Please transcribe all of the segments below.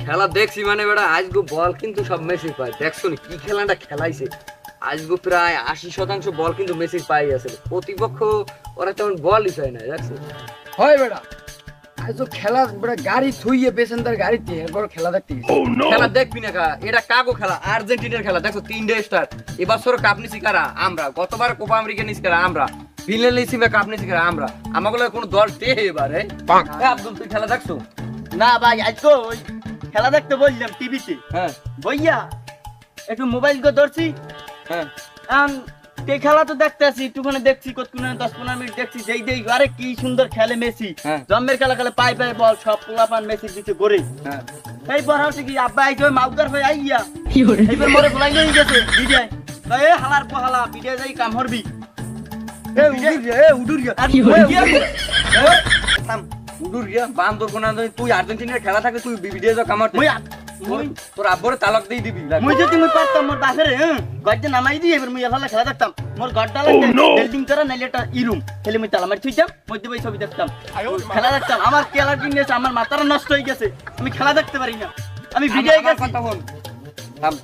খেলা দেখছি মানে বেটা আজগো বল কিন্তু সব মেসি পায়। দেখছো নি কি খেলাটা খেলাইছে আজগো, প্রায় 80% বল কিন্তু মেসি পাই আছে। প্রতিপক্ষ ওরা তেমন বলই পায় না, দেখছো? হয় বেটা আজ খেলা বেটা গাড়ি থুইয়ে পেছনদার গাড়িতে এরপর খেলা দেখতে গেছি। খেলা দেখবি না কা, এটা কাগো খেলা, আর্জেন্টিনার খেলা। দেখো 3 ডে স্টার। এবছর কাপ নিছি কারা? আমরা। গতবার কোপা আমেরিকা নিছি কারা? আমরা। ফিনাল নিছি বা কাপ নিছি কারা? আমরা। আমাগুলো কোনো দল টে এবারে। আব্দুল তুই খেলা দেখছো? না ভাই আজকে ওই খেলা দেখতে বললাম টিভিতে। হ্যাঁ বইয়া একটু মোবাইল করে ধরছি। হ্যাঁ এই খেলা তো দেখতে আসি, একটুখানি দেখছি কতক্ষণ 10-15 মিনিট দেখছি। যেই দেই আরে কি সুন্দর খেলে মেসি। হ্যাঁ। জম্মের খেলা খেলে পাই পাই বল সব পোলাপান মেসির দিতে গড়ে। হ্যাঁ এই বড় হচ্ছে কি আব্বা আইছে ওই মাউদার হয়ে আইয়া এইবার মরে বলাই লই গেছে বিদায়। এ হালার পোহালা বিদায় যাই কাম হরবি। উডুর গিয়া আর কি হয়ে গিয়া থাম, উডুর গিয়া বান্দর কোনা। তুই আর্জেন্টিনার খেলা থাকে তুই ভিডিও যা কামার তোর আব্বরে তালাক দিয়ে দিবি। মুই যদি মুই পারতাম মোর বাপেরে গজ্জে নামাই দিই এবার মুই এলা খেলা দেখতাম। মোর গড্ডা লাগতে বিল্ডিং করা নাইলে একটা ইরুম খেলে মুই তালা মারি থুইতাম, মধ্যে বই ছবি দেখতাম, খেলা দেখতাম। আমার খেলা জিনিস আমার মাথাটা নষ্ট হয়ে গেছে, আমি খেলা দেখতে পারি না, আমি ভিডিও গেছি। থাম,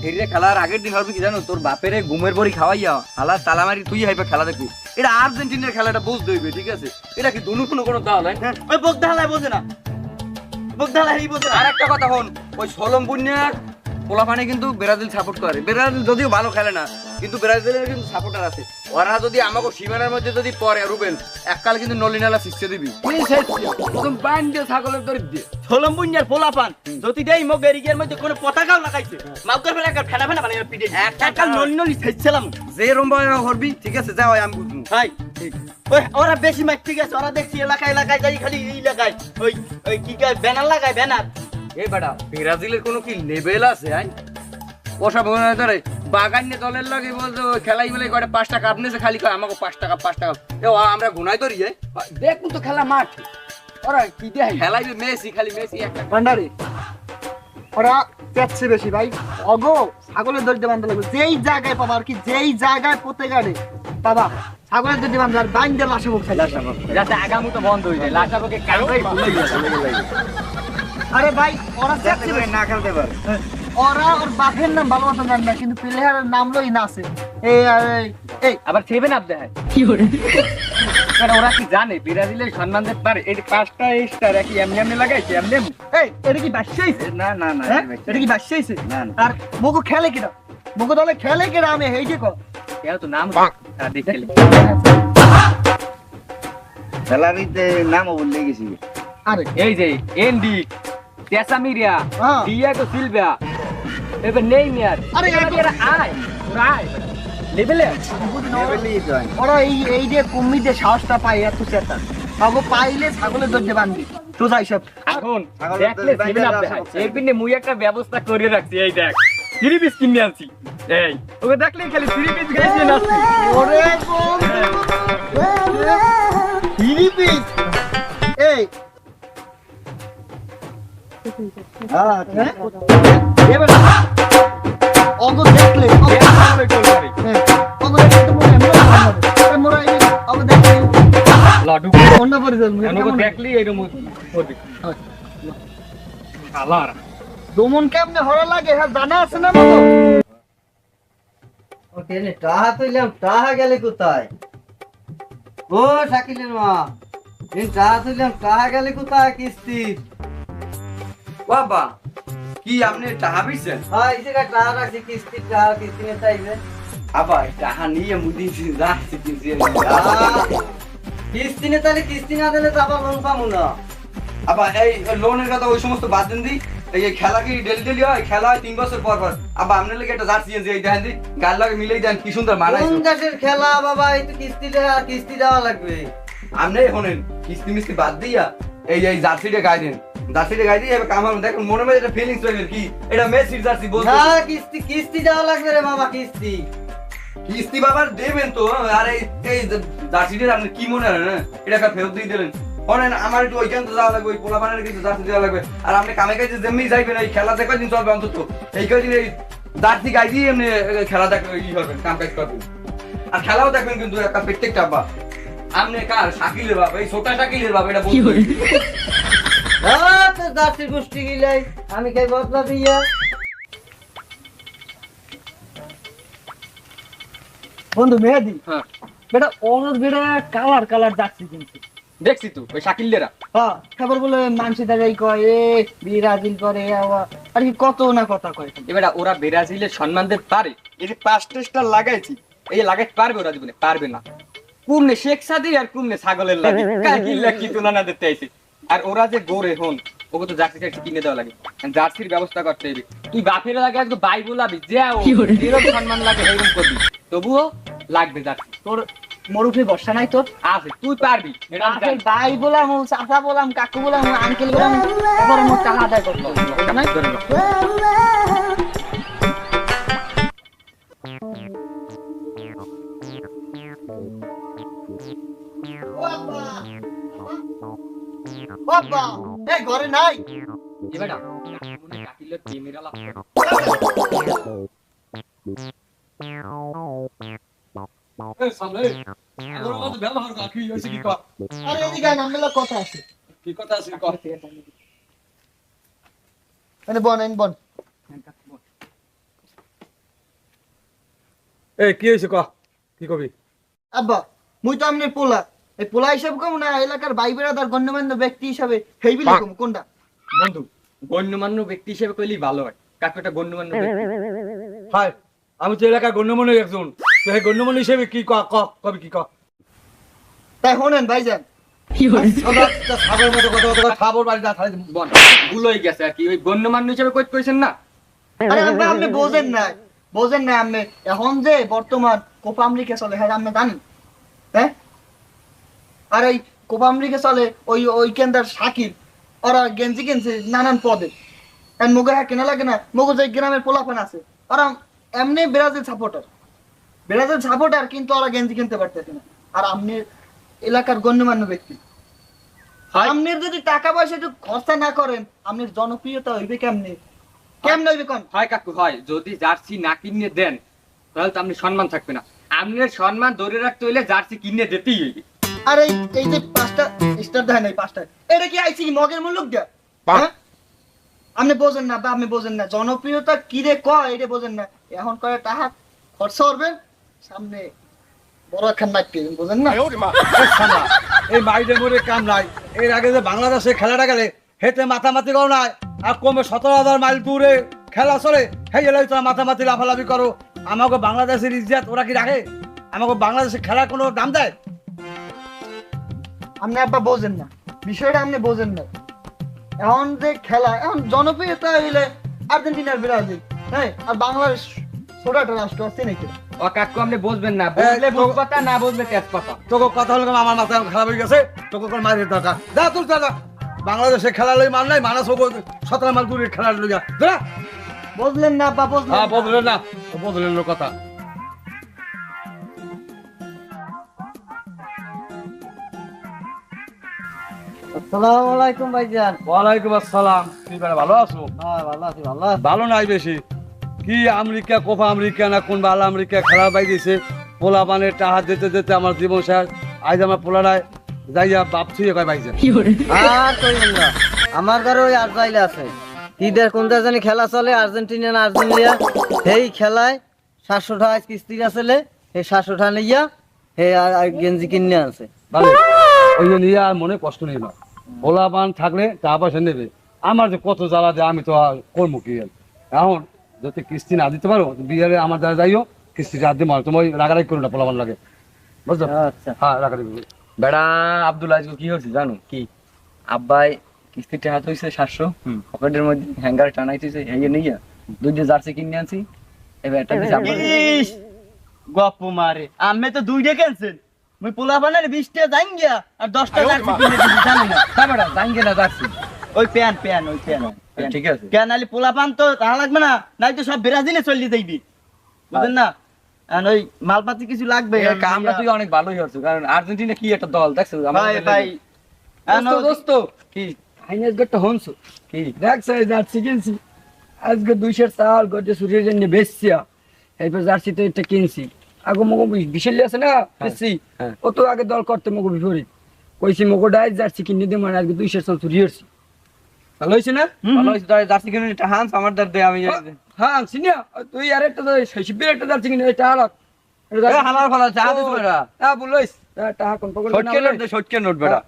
হেরে খেলার আগের দিন হবে কি জানো, তোর বাপেরে ঘুমের বড়ি খাওয়াইয়া হালা তালা মারি তুই হাইবা খেলা দেখবি। এটা আর্জেন্টিনার খেলাটা বুঝতে হইবে, ঠিক আছে? এটা কি দুনু কোনো দাও নাই? ওই বগদা হালাই বোঝে না, বগদা হালাই বোঝে না। আর একটা কথা হন, ওই সলম বুনিয়ার পোলাপানে কিন্তু ব্রাজিল সাপোর্ট করে। ব্রাজিল যদিও ভালো খেলে না, কিন্তু ব্রাজিলের কিন্তু সাপোর্টার আছে। ওরা যদি আমাকে সীমানার মধ্যে যদি পরে রুবেল এককাল কিন্তু নলিনালা শিখছে দিবি। প্রথম বাইন দিয়ে ছাগলের দরিদ দিয়ে সোলম্বুনিয়ার পোলাপান যদি দেই মো গেরিগের মধ্যে কোনো পতাকাও লাগাইছে মাউকার ফেলা একটা ফেনা ফেনা বানাই পিটে এককাল নলিনলি ছেছিলাম যে রম্বা হরবি, ঠিক আছে? যাও আমি বুঝবো। ভাই ওই ওরা বেশি মাইক, ঠিক আছে? ওরা দেখছি এলাকায় এলাকায় যাই খালি এই লাগায় ওই ওই কি কয় ব্যানার লাগায় ব্যানার। এই বেটা ব্রাজিলের কোনো কি লেভেল আছে? আই ওসব ধরে বাগানে দলের লাগে বলতো খেলাই বলে কয়টা 5টা কাপ নিয়েছে, খালি কয় আমাকে 5টা কাপ 5টা কাপ। আমরা গুনাই ধরি দেখুন তো খেলা মাঠ ওরা কি দেয় খেলাই মেসি, খালি মেসি একটা। ভান্ডারি ওরা পেচ্ছে বেশি ভাই। অগো ছাগলের দরিদ্র বান্ধা লাগবে যেই জায়গায় পাবা, আর কি যেই জায়গায় পোতে গাড়ে পাবা ছাগলের দরিদ্র বান্ধা। আর বাইন দিয়ে লাশে মুখ খাই যাতে আগামী তো বন্ধ হয়ে যায়, লাশাবকে কারোই ভুলে গেছে। আরে ভাই ওরা পেচ্ছে বেশি। না খেলতে পারে ওরা ওর বাপের নাম ভালো মতো জান না, কিন্তু প্লেয়ারের নাম লই না আছে। এই এই আবার 7 আপ দেয় কি করে? কারণ ওরা কি জানে ব্রাজিলের সম্মান দিতে পারে? এই 5টা স্টার কি এমনি এমনি লাগাইছে এমনি? এই এটা কি বাসছেইছে? না না না, এটা কি বাসছেইছে? না না। আর মগো খেলে কিনা, মগো দলে খেলে কিনা আমি এই যে কো কেউ তো নাম দেখলে খেলারিতে নাম বললে গেছি। আরে এই যে এন্ডি তেসামিরিয়া হ্যাঁ। ডিয়াগো সিলভা এবার নেইমার, আরে এরা আয় রাই লেভেলে ওরা এই যে কুমিতে সাহসটা পায় এত চেতা বাবু পাইলে ছাগলের দরিদ্র বান্ধি সোজা হিসাব। এখন দেখলে 7 আপ দেখায়। এরবিনে মুই একটা ব্যবস্থা করে রাখছি। এই দেখ 3 পিস কিনে আনছি। এই ওকে দেখলেই খালি 3 পিস গাইছে নাচছি। ওরে ফিলিপিস এই এবার অগো দেখলে অগো দেখলে তো মোরা এই অগো দেখলে লাডু অন্য পরিজন ওকে দেখলি এরকম হবে কালার দমন কেমনে হরা লাগে হ্যাঁ জানা আছে না মতো। ওকে নে টাহা তুইলাম, টাহা গেলে কোথায়? ও শাকিলের মা, এই টাহা তুইলাম, টাহা গেলে কোথায়? কিস্তি বাবা কি আপনি টাকা বিছেন? হ্যাঁ এই জায়গায় টাহা রাখছি, কিস্তি টাহা কিস্তি নিয়ে চাইবে। আবার টাকা নিয়ে মুদি যাচ্ছি কিস্তি কিস্তি নিয়ে তাহলে কিস্তি না দিলে তো আবার লোন পাবো না। আবার এই লোনের কথা ওই সমস্ত বাদ দেন দি। এই খেলা কি ডেলি ডেলি হয়? খেলা হয় 3 বছর পর পর। আবার আপনার লাগে একটা জার্সি এই দেখেন দি, গাল লাগে মিলেই দেন, কি সুন্দর মানাইছে। কোন দেশের খেলা বাবা? এই তো কিস্তি দেওয়া লাগবে। আপনি শোনেন, কিস্তি মিস্তি বাদ দিয়া এই জার্সিটা গাই দেন, জার্সিটা গাই দিয়ে এবার কামাল দেখুন মনে মনে একটা ফিলিংস হইবে কি এটা মেসির জার্সি বলতে। না কিস্তি দেওয়া লাগবে রে বাবা, কিস্তি কিস্তি বাবা দেবেন তো। আর এই জার্সিটা আপনি কি মনে হয় না এটা একটা ফেরত দিয়ে দিলেন? শোনেন আমার একটু ওইখান তো যাওয়া লাগবে, ওই পোলাপানের কিছু জার্সি দেওয়া লাগবে। আর আপনি কামে কাজে যেমনি যাইবেন এই খেলা দেখে দিন চলবে অন্তত। এই কদিন এই জার্সি গাই দিয়ে এমনি খেলা দেখ ই করবেন, কাম কাজ করবেন। আর খেলাও দেখবেন কিন্তু একটা প্রত্যেকটা বা আপনি কার শাকিলের বাবা, এই ছোটা শাকিলের বাবা এটা বলতে তো জার্সি গোষ্ঠী গিলাই আমি খাই বদলা দিয়া। বন্ধু মেহেদি হ্যাঁ বেটা ওর বেটা কালার কালার জার্সি কিনছে। দেখছি তো ওই শাকিলদেরা। হ্যাঁ খবর বলে মানসি দাঁড়াই কয় এ ব্রাজিল করে আর কি কত না কথা কয়। এবার ওরা ব্রাজিলের সম্মান দিতে পারে? এই যে 5 স্টার লাগাইছি, এই লাগাইতে পারবে ওরা? জীবনে পারবে না। কুমনে শেখ সাদি আর কুমনে ছাগলের লাগে কাকিল্লা কি তুলনা দিতে আইছে। আর ওরা যে গোরে হন, ওকে তো জার্সি টার্সি কিনে দেওয়া লাগে, জার্সির ব্যবস্থা করতে হবে। তুই বাপের লাগে আজকে বাই বলাবি যে এরকম সম্মান লাগে এরকম করবি, তবুও লাগবে জার্সি। তোর মরুফে বর্ষা নাই তোর আছে, তুই পারবি। এটা আমি জানি। ভাই বললাম চাচা বললাম কাকু বললাম আঙ্কেল বললাম এবার মোট টাকা আদায় করতো নাই। ধরে নাও। বাবা এই ঘরে নাই। এবার মনে কাকিল্লার প্রেমের আলাপ করে। এই সামনে আমার মত ব্যবহার কর, কি হইছে কি কর? আরে এদিকে নামলা কথা আছে। কি কথা আছে কর। মানে বন এই কি হয়েছে ক, কি কবি? আব্বা মুই তো আমনে পোলা, এই পোলা হিসাব কম না এলাকার ভাই বেড়াদার গণ্যমান্য ব্যক্তি হিসাবে হেই বিলি কম কোনটা? বন্ধু গণ্যমান্য ব্যক্তি হিসেবে কইলেই ভালো হয়। কাকু একটা গণ্যমান্য ব্যক্তি। হাই, আমি তো এলাকার গণ্যমান্য একজন, তো এই গণ্যমান্য হিসেবে কি কবি কি ক? তাই শোনেন ভাইজান ছাগল মতো কথা খাবার বাড়ি না খালি বল ভুল হয়ে গেছে আর কি। ওই গণ্যমান্য হিসেবে কইছেন না? আরে আব্বা আপনি বোঝেন না আপনি এখন যে বর্তমান কোপা আমেরিকা চলে হ্যাঁ আপনি জানেন? হ্যাঁ আর এই কোপা আমেরিকা চলে ওই কেন্দ্রের শাকিল ওরা গেঞ্জি কিনছে নানান পদে। আর মুগে হ্যাঁ কেনা লাগে না, মুগো যে গ্রামের পোলাপান আছে ওরা এমনি ব্রাজিল সাপোর্টার কিন্তু ওরা গেঞ্জি কিনতে পারতেছে না। আর আপনি এলাকার গণ্যমান্য ব্যক্তি, আপনি যদি টাকা পয়সা একটু খরচা না করেন আপনার জনপ্রিয়তা হইবে কেমনে হইবে কোন? হয় কাকু হয়, যদি জার্সি না কিনে দেন তাহলে তো আপনি সম্মান থাকবে না। আপনার সম্মান ধরে রাখতে হইলে জার্সি কিনে দিতেই হইবে। আর এই যে 5টা স্টার দেয় নাই 5টা এটা কি আইছি মগের মূল্য দেয়া? হ্যাঁ আপনি বোঝেন না বা আপনি বোঝেন না জনপ্রিয়তা কি রে কয় এটা বোঝেন না। এখন কয় টাকা খরচা করবেন সামনে বড় একটা নাইট পেয়ে বোঝেন না। এই মাইডের মধ্যে কাম নাই। এর আগে যে বাংলাদেশে খেলাটা গেলে হেতে মাথামাতি করো নাই, আর কমে 17,000 মাইল দূরে খেলা চলে, সেই এলাই তোরা মাথামাতি লাফালাফি করো। আমাকে বাংলাদেশের ইজ্জত ওরা কি রাখে? আমাকে বাংলাদেশের খেলার কোনো দাম দেয়? আপনি আব্বা বোঝেন না বিষয়টা, আপনি বোঝেন না। এখন যে খেলা এখন জনপ্রিয়তা হইলে আর্জেন্টিনার ব্রাজিল, হ্যাঁ আর বাংলাদেশ ছোট একটা রাষ্ট্র আছে নাকি? ও কাকু আপনি বুঝবেন না, বুঝলে বুঝ কথা, না বুঝলে তেজ কথা। তোকে কথা হলো আমার মাথা খারাপ হয়ে গেছে, তোকে কোন মায়ের দরকার যা তোর যা। বাংলাদেশে খেলা লই মান নাই, মানাস 17 মাইল দূরে খেলা লই যা। বুঝলেন না আব্বা বুঝলেন হ্যাঁ না? বদলেন না, বদলেন কথা। আসসালামু আলাইকুম ভাইজান। ওয়ালাইকুম আসসালাম। কি বেটা ভালো আছো? হ্যাঁ ভালো আছি, ভালো আছি। ভালো নাই বেশি। কি আমেরিকা কোপা আমেরিকা না কোন ভালো আমেরিকা খেলা পাই দিয়েছে, পোলা পানের টাহা দিতে দিতে আমার জীবন শেষ। আজ আমার পোলা নাই যাইয়া বাপ ছুঁয়ে কয় ভাইজান। আর কইবেন না, আমার ঘরে ওই আর্জাইলে আছে। ঈদের কোন জানি খেলা চলে, আর্জেন্টিনা না আর্জেন্টিনা, সেই খেলায় 700 টাকা কিস্তি আসলে, এই 700 টাকা নিয়া হে গেঞ্জি কিনে আনছে। ভালো ওই যে নিয়ে আর মনে কষ্ট নেই না, পোলা পান থাকলে টাকা পয়সা নেবে। আমার যে কত জ্বালা দেয় আমি তো আর করবো কি। এখন যদি কিস্তি না দিতে পারো বিয়ারে আমার দ্বারা যাইও, কিস্তিটা আর দিতে তোমার রাগারাগি করো না, পোলা পান লাগে বুঝছো? আচ্ছা হ্যাঁ রাগারাগি। বেড়া আব্দুল আজকে কি হচ্ছে জানো? কি আব্বাই কিস্তিতে হাত হইছে 700, পকেটের মধ্যে হ্যাঙ্গার টানাইতেছে, হ্যাঙ্গে নিয়া দুইটা জার্সি কিনে আনছি। এবার একটা দিছে আব্বা। ইস, গপ মারে আমি তো 2টা ক্যান্সেল, মুই পোলা বানার 20টা যাইন গিয়া আর 10টা জার্সি কিনে দিছি জানো না? তা বেড়া জাঙ্গে না জার্সি। ওই প্যান ঠিক আছে। কেন আলি পোলা পান তো তাহা লাগবে না, নাই তো সব ব্রাজিলে চলে যাইবি বুঝেন না? আর ওই মালপাতি কিছু লাগবে। এই কামটা তুই অনেক ভালোই হচ্ছে, কারণ আর্জেন্টিনা কি একটা দল দেখছো? ভাই ভাই দোস্ত কি আইনের গড়টা হনছো কি দেখছো এই জার্সি কিনছি আজকে 200 চাল গড়ে সুরির জন্য বেচছি। এরপর জার্সি তো এটা কিনছি আগে মগো বিশাল আছে না বেশি, হ্যাঁ। ও তো আগে দল করতে মগো বিপরীত কইছি মগো ডাই জার্সি কিনে দে, মানে আজকে 200 চাল চুরি হচ্ছে। ভালো হইছে না? ভালো হইছে তাই জার্সি কিনে একটা হান্স আমার দার দে আমি হ্যাঁ সিনিয়া তুই আর একটা শিবির একটা জার্সি কিনে এটা হালাত এ হালার ফালা চা দিস বেটা হ্যাঁ বলইস টাকা কোন পকেটে শটকে নোট দে শটকে নোট বেটা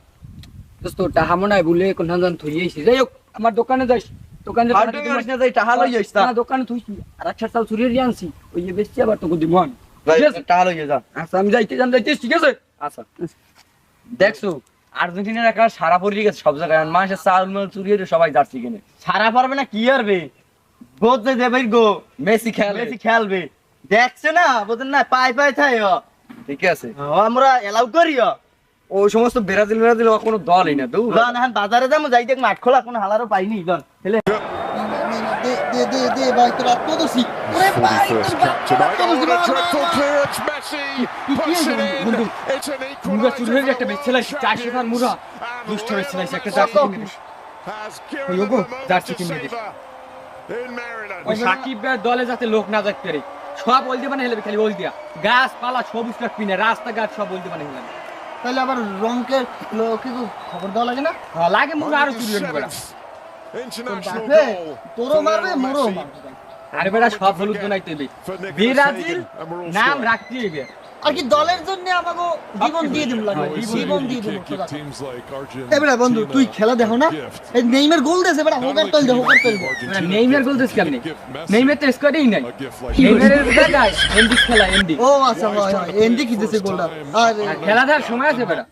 দোস্ত টাকা মনে হয় বলে কোন জান থইয়েছি যাই হোক আমার দোকানে যাইস দোকানে ফালতু করিস না যাই টাকা লই যাইস না না দোকানে থইছি আর একটা চাল চুরিয়ে দিয়ে আনছি ওই যে বেশি আবার তোকে দিব আমি ভাই ঠিক আছে? টাকা লই যা আচ্ছা আমি যাইতেছি ঠিক আছে আচ্ছা দেখছো আর্জেন্টিনার একা সারা পড়ে গেছে সব জায়গায় আর মানুষের চাল মাল চুরিয়ে সবাই জার্সি কিনে সারা পারবে না কি আরবে গোদ যে দেবে গো মেসি খেলে মেসি খেলবে দেখছে না বুঝেন না পাই পাই থাই ঠিক আছে আমরা এলাউ করিও ওই সমস্ত ব্রাজিল কোনো দলই না দূর লন এখন বাজারে যাবো যাই দেখ মাঠ খোলা কোনো হালারও পাইনি লন হেলে দে ভাই তোর আত্মদোষী ওরে ভাই First cut tonight. Oh, and a dreadful clearance. Messi puts it in. It's an equaliser. Muga চুরি হয়ে একটা বেচে লাইছি 400 টাকার মুগা দুষ্ট বেচে লাইছি একটা জার্সি কিনে দিস Has ওই given ওগো, them a জার্সি moment কিনে to this. savour in Maryland. ওই সাকিব ভাই দলে যাতে লোক না যাইতে পারে সব ওল দিয়ে বানাই হেলবে খালি ওল দিয়া গাছপালা সবুজ কাঠ পিনে রাস্তাঘাট সব ওল দিয়ে বানাই হেলবে তাহলে আবার রংকে লোকে খবর দেওয়া লাগে না লাগে মুগা আরো চুরি হয়ে বেড়া International বাপে goal. তোরও মারবে Lionel মোরও Messi. মারবে আরে বেড়া সব হলুদ বানাইতে হবে For Nicolas Brazil Hagen, and we're all নাম scoring. রাখতে হবে আর কি দলের জন্য আমাকে জীবন দিয়ে দিম লাগে We জীবন see দিয়ে দিম you give teams like Argentina এবারে বন্ধু তুই খেলা দেখো না gift. এই নেইমার গোল দিয়েছে বেটা হোকার তল দে হোকার তল দে Argentina Neymar gift. Goal this কেমনে Give Messi নেইমার তো স্কোয়াডই নাই a gift like নেইমারের জায়গায় এমডি খেলা এমডি ও আচ্ছা হয় হয় এন্ডি কি দিয়েছে গোলটা আর আর খেলা দেখার সময় আছে বেড়া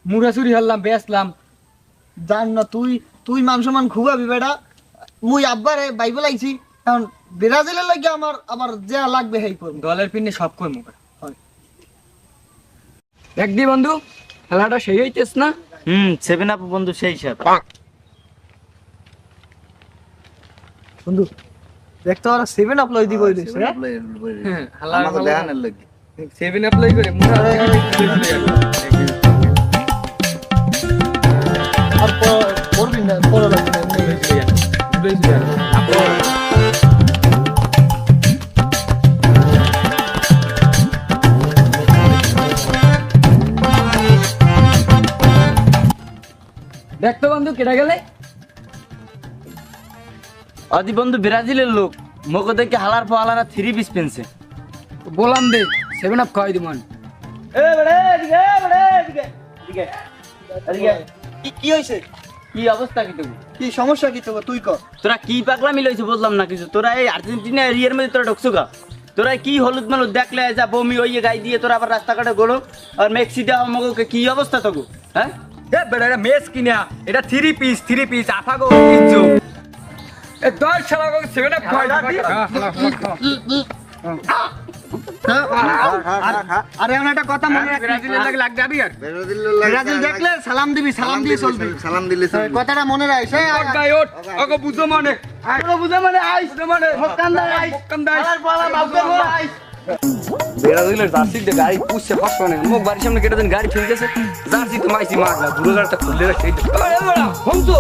মুড়া চুরি হল্লাম বেসলাম জান না তুই মান সম্মান খুবাবি বেটা মুই আব্বারে বাইবেল আইছি কারণ ব্রাজিলের লাগে আমার আবার যা লাগবে হেই করব দলের পিনে সব কই মুখ দেখ দি বন্ধু খেলাটা সেই হইতেছ না 7 আপ বন্ধু সেই সাথে বন্ধু দেখ তো আর 7 আপ লই দিব দিছে হ্যাঁ আমাকে দেখানোর লাগি 7 অ্যাপ্লাই করে মুড়া আর করবি না পড়া লাগবে না দেখতো বন্ধু কেটে গেলে আদি বন্ধু ব্রাজিলের লোক মগো দেখে হালার পালারা 3 পিস পেনছে বললাম দে 7 আপ খাওয়াই দিমন এ বড়ে এদিকে এদিকে কি হইছে কি অবস্থা কি তুমি কি সমস্যা কি তুই কর তোরা কি পাগলামি লইছে বুঝলাম না কিছু তোরা এই আর্জেন্টিনা এরিয়ার মধ্যে তোরা ঢুকছো গা তোরা কি হলুদ মালুদ দেখলে যা বমি হইয়ে গাই দিয়ে তোরা আবার রাস্তাঘাটে গোলো আর মেক্সি দেওয়া মগকে কি অবস্থা তগু হ্যাঁ এ বেটা এটা মেস কিনা এটা 3 পিস আফাগো ইজ্জু এ 10 শালা কো 7 আপ খাওয়াই আরে এমন একটা কথা মনে রাখ ব্রাজিলের লাগে লাগ যাবি আর ব্রাজিল দেখলে সালাম দিবি সালাম দিয়ে চলবি সালাম দিলে কথাটা মনে রাখিস ওট গাই ওট ওগো বুঝো মানে বুঝা মানে আইস বুঝো মানে হকান্দার আইস হকান্দার হালার পালা বাবু আইস ব্রাজিলের জার্সি দে গাড়ি পুষছে ফসো না মুখ বাড়ির সামনে কেটে দেন গাড়ি ফেলে গেছে জার্সি তো মাইছি মারলা দূরে গাড়িটা খুললে রাখছে আরে বড়া হমসো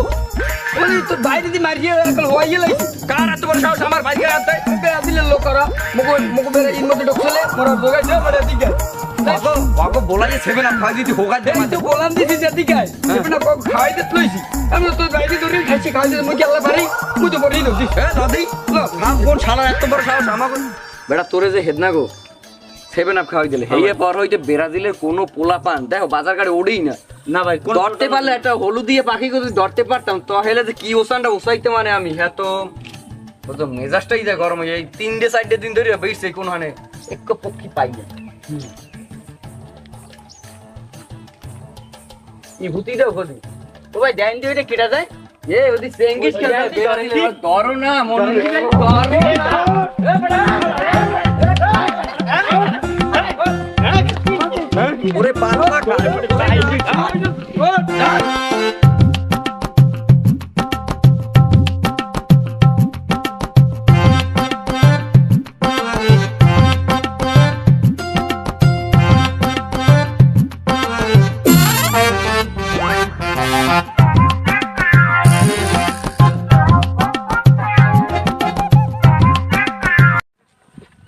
ওই তো বাইরে দি মারিয়ে এখন হইয়ে লাইছি কার এত বড় সাহস আমার ভাইকে রাতে ব্রাজিলের লোকরা মগো বেরে ইন মধ্যে ঢুকছলে মোরা দোগাইছে বড় দিকে বাবা বলা যে 7 আপ খাই দিতে হোগা দে এই তো বললাম দিছি যে দিকে সেটা না খাওয়াই দিত লইছি আমি তো বাইরে ধরে খাইছি খাওয়াই দিতে মুই আল্লাহ পারি মুই তো বড়ই নছি এ দাদি লো ভাব কোন শালা এত বড় সাহস আমাকে বেটা তোরে যে হেদনা গো 7 আপ খাওয়াই দিলে হেয়ে পর হইতে ব্রাজিলের কোনো পোলা পান দেখো বাজার গাড়ি ওড়েই না না ভাই ধরতে পারলে একটা হলুদ দিয়ে পাখি যদি ধরতে পারতাম তো হেলে যে কি ওসানটা ওসাইতে মানে আমি হ্যাঁ তো ও তো মেজাজটাই যায় গরম হয়ে যায় 3-4 দিন ধরে বেশছে কোন হানে এক পক্ষী পাই না ই হুতি দাও কদি ও ভাই ডাইন দিয়ে এটা কেটে যায় এ ওদি সেঙ্গিস খেলা ধরো না মনে ধরো ওরে পাতলা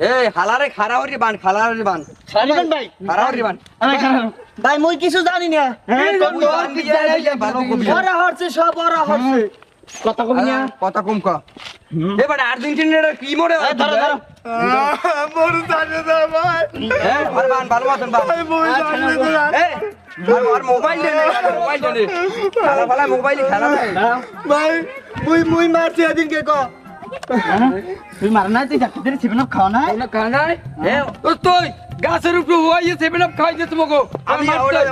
এই হালারে খারাওরি বান খালারে বান সারিবেন ভাই খারাওরি বান ভাই মুই কিছু জানি না ভালো কবি ওরা হচ্ছে সব ওরা হচ্ছে কথা কবি না কথা কম ক এবারে আর্জেন্টিনার কি মরে ধরো ধরো হ্যাঁ আর বান ভালো মতন বান এই আর মোবাইল দে মোবাইল দে খেলা ফলা মোবাইলে খেলা দেয় ভাই মুই মারছি এদিনকে ক তুই মার না তুই ডাক্তার ছিবনা খাও না না কানাই ও তুই গাছের উপরে হইয়ে 7 আপ খাই দে তোমাকে আমি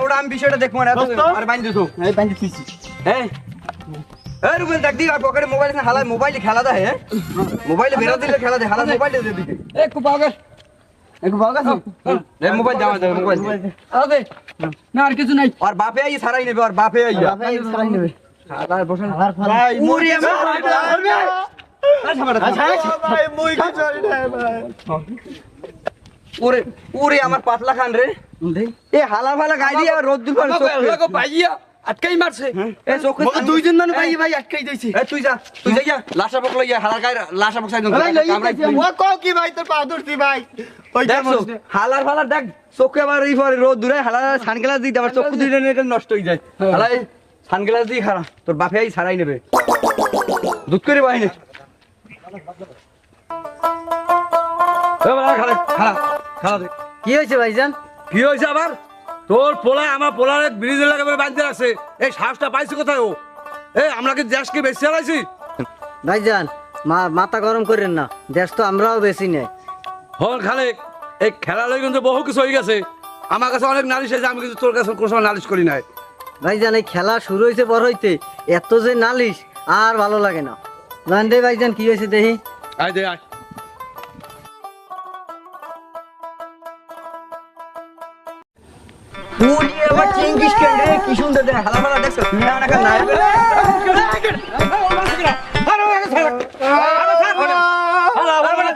ওটা আমি বিষয়টা দেখবো না আর বাইন দিছো এই বান্ধি তুইছি হ্যাঁ এই রুবেল দেখ দিই আর পকেটে মোবাইল আছে হালা মোবাইলে খেলা দেয় হ্যাঁ মোবাইলে বেরা দিলে খেলা দেয় হালা মোবাইলে দে দিকে এ কুপাগে একটু ভাগ আছে এই মোবাইল দাও দে মোবাইল আবে না আর কিছু নাই আর বাপে আই সারাই নেবে আর বাপে আই ভাই সারাই নেবে আর বসেন ভাই ওরে ভাই মুই কি চলি না ভাই ওরে ওরে আমার পাতলা খান রে এ হালা ফালা গাই দিয়ে রোদ দিল লাগো পাইয়া আটকাই মারছে এ চোখে দুইজন মানুষ ভাই আটকাই দিয়েছি এ তুই যা লাশা পকল ইয়া হালার গায় লাশা পক সাইড আমরা ও ক কি ভাই তোর পা ধরছি ভাই ওই দেখছো হালার ফালার দেখ চোখে আবার এই পরে রোদ দূরে হালার সানগ্লাস দিতে আবার চোখ দিলে এটা নষ্ট হয়ে যায় হালাই সানগ্লাস দিয়ে খারা তোর বাপে আই ছাড়াই নেবে দুধ করে বাহিনী খালা খালা খালা দে কি হয়েছে ভাইজান? কি হয়েছে আবার তোর পোলায় আমার পোলার ব্রিজের লাগাবে বাঁধতে রাখছে এই শ্বাসটা পাইছে কোথায় ও আমরা কি দেশকে বেশি চালাইছি ভাইজান মাথা গরম করেন না, দেশ তো আমরাও বেশি নেই। হল খালেক এই খেলা লই কিন্তু বহু কিছু হয়ে গেছে আমার কাছে অনেক নালিশ হয়েছে আমি কিন্তু তোর কাছে কোনো সময় নালিশ করি নাই ভাইজান এই খেলা শুরু হয়েছে বড় হইতে এত যে নালিশ আর ভালো লাগে না। জান দে ভাইজান কি হয়েছে দেখি। আয় দে আয় পুরি আবার চিঙ্গিস কেন রে কি সুন্দর দে হালা ফালা দেখছো না না না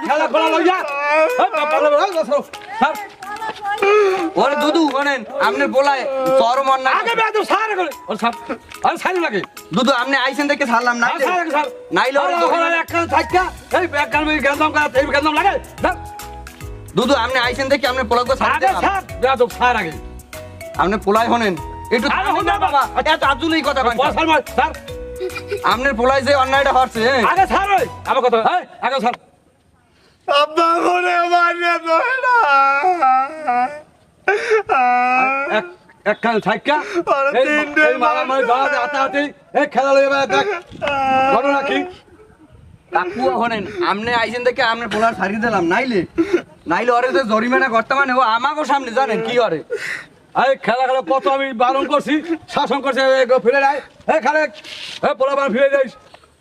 খেলা খোলা লই যা ওরে দুদু বলেন আপনি বলায় তোর মন না আগে বে তো সারে করে ওর সব আর সারি লাগে দুদু আপনি আইছেন দেখে ছাড়লাম না নাইলে এই ব্যাগ কালমে গেলাম কা এই গেলাম লাগে দুদু আপনি আইছেন দেখে আপনি পোলাক ছাড় আগে সার বে তো সার আগে আপনি পোলাই হনেন একটু আরে হন না বাবা এত আজুলেই কথা কন বসার মার স্যার আপনার পোলাই যে অন্যায়টা হচ্ছে আগে স্যার ওই আমার কথা এই আগে স্যার আব্বা করে মারিয়া দয় না এক এক কাল থাইকা এই মারা মারি বাড়াতে আতাতে এই খেলা লইবা দেখ ঘটনা কি কাকু হনেন আপনি আইছেন দেখে আপনি পোলার ছাড়ি দিলাম নাইলে ওরে যে জরিমানা করতে মানে ও আমাকেও সামনে জানেন কি করে এই খেলা খেলা কত আমি বারণ করছি শাসন করছে ফিরে যায় এই খালে এই পোলা বার ফিরে যাইস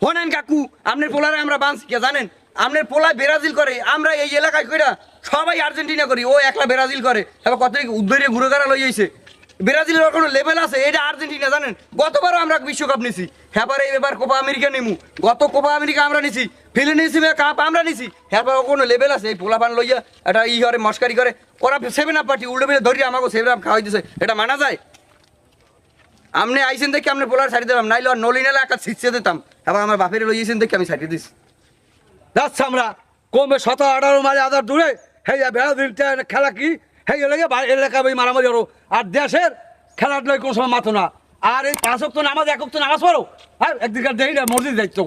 হনেন কাকু আপনার পোলারে আমরা বাঁচি কে জানেন আপনার পোলা ব্রাজিল করে আমরা এই এলাকায় কইরা সবাই আর্জেন্টিনা করি ও একলা ব্রাজিল করে এবার কত উদ্দরে ঘুরে গাড়া লই যাইছে ব্রাজিলের কোনো লেভেল আছে এটা আর্জেন্টিনা জানেন গতবারও আমরা বিশ্বকাপ নিছি হ্যাপারে এবার কোপা আমেরিকা নেমু গত কোপা আমেরিকা আমরা নিছি ফিলিস্তিনে কাপ আমরা নিছি হ্যাপার কোনো লেভেল আছে এই পোলাপান লইয়া এটা ই করে মস্কারি করে ওরা 7 আপ পার্টি উল্টো মিলে ধরি আমাকে 7 আপ খাওয়াই দিছে এটা মানা যায় আপনি আইছেন দেখে আপনি পোলার ছাড়ি দিলাম নাইলে আর নলি নালে একা ছিটছে দিতাম এবার আমার বাপের লইয়েছেন দেখে আমি ছাড়িয়ে দিছি যাচ্ছে আমরা কমে 17-18 মাইল আদার দূরে হেই ব্রাজিল খেলা কি হেই লাগে এলাকা ভাই মারামারি আরো আর দেশের খেলার লই কোনো সময় মাথো না আর এই 5 ওয়াক্ত নামাজ 1 ওয়াক্ত নামাজ পড়ো হ্যাঁ একদিকে দেই না মসজিদ যাইতো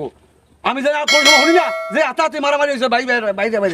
আমি জানি আর কোনো সময় হই না যে আতাতে মারামারি হয়েছে ভাই ভাই ভাই